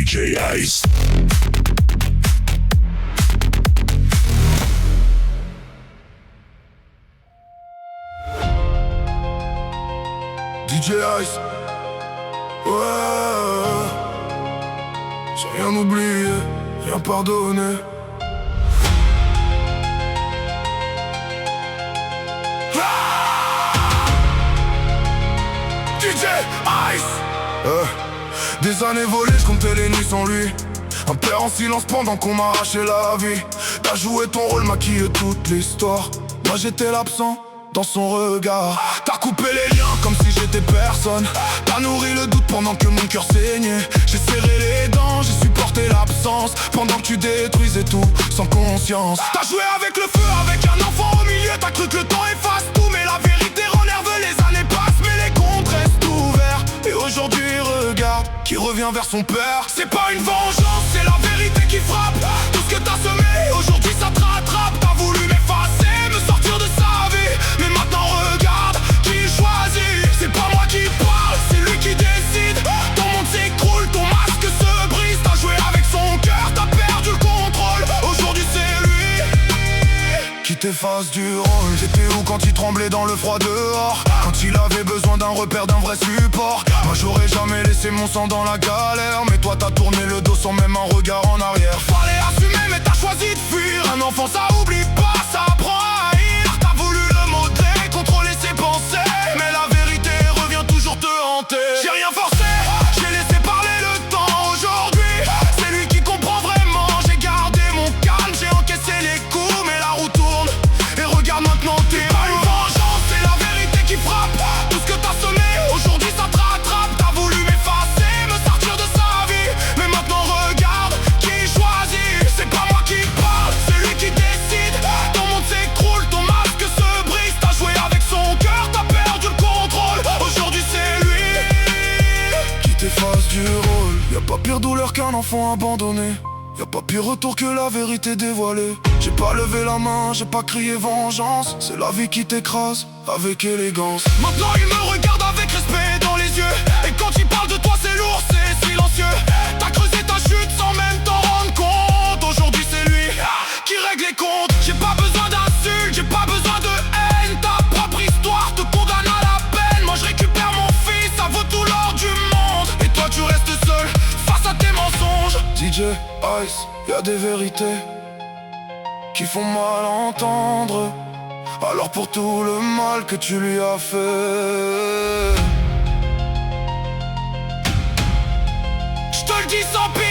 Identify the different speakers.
Speaker 1: DJ Ice. DJ Ice. Ouais, j'ai rien oublié, rien pardonné. DJ Ice. Des années volées, je comptais les nuits sans lui. Un père en silence pendant qu'on m'arrachait la vie. T'as joué ton rôle, maquillé toute l'histoire. Moi j'étais l'absent dans son regard. T'as coupé les liens comme si j'étais personne. T'as nourri le doute pendant que mon cœur saignait. J'ai serré les dents, j'ai supporté l'absence pendant que tu détruisais tout sans conscience. T'as joué avec le feu, avec un enfant au milieu. T'as cru que le temps efface tout, mais la vérité rend nerveux. Les années passent, mais les comptes restent ouverts. Et aujourd'hui regarde, qui revient vers son père. C'est pas une vengeance, c'est la vérité qui frappe. Tout ce que t'as semé, aujourd'hui ça te rattrape. T'as voulu m'effacer, me sortir de sa vie, mais maintenant regarde qui choisit. C'est pas moi qui parle, c'est lui qui décide. Ton monde s'écroule, ton masque se brise. T'as joué avec son cœur, t'as perdu le contrôle. Aujourd'hui c'est lui qui t'efface du rôle. T'étais où quand il tremblait dans le froid dehors, quand il avait besoin d'un repère, d'un vrai support. Moi j'aurais jamais laissé mon sang dans la galère, mais toi t'as tourné le dos sans même un regard en arrière. Fallait assumer mais t'as choisi de fuir. Un enfant ça oublie pas, ça apprend à haïr. T'as voulu le modeler, contrôler ses pensées, mais la vérité revient toujours te hanter. J'ai rien forcé, j'ai laissé parler le temps. Aujourd'hui, c'est lui qui comprend vraiment. J'ai gardé mon calme, j'ai encaissé les coups, mais la roue tourne, et regarde maintenant t'es pas une vengeance, c'est la vérité qui frappe. Tout ce que t'as semé, aujourd'hui ça te rattrape. T'as voulu m'effacer, me sortir de sa vie, mais maintenant regarde qui choisit. C'est pas moi qui parle, c'est lui qui décide. Ton monde s'écroule, ton masque se brise. T'as joué avec son cœur, t'as perdu le contrôle. Aujourd'hui c'est lui qui t'efface du rôle. Y'a pas pire douleur qu'un enfant abandonné. Y'a pas pire retour que la vérité dévoilée. J'ai pas levé la main, j'ai pas crié vengeance. C'est la vie qui t'écrase avec élégance. Maintenant il me regarde avec respect dans les yeux, et quand il parle de toi c'est lourd, c'est silencieux. T'as creusé ta chute sans même t'en rendre compte. Aujourd'hui c'est lui qui règle les comptes. J'ai pas besoin d'insultes, j'ai pas besoin de haine. Ta propre histoire te condamne à la peine. Moi je récupère mon fils, ça vaut tout l'or du monde, et toi tu restes seul face à tes mensonges. DJ Ice, y'a des vérités qui font mal entendre. Alors pour tout le mal que tu lui as fait, je te le dis sans pitié.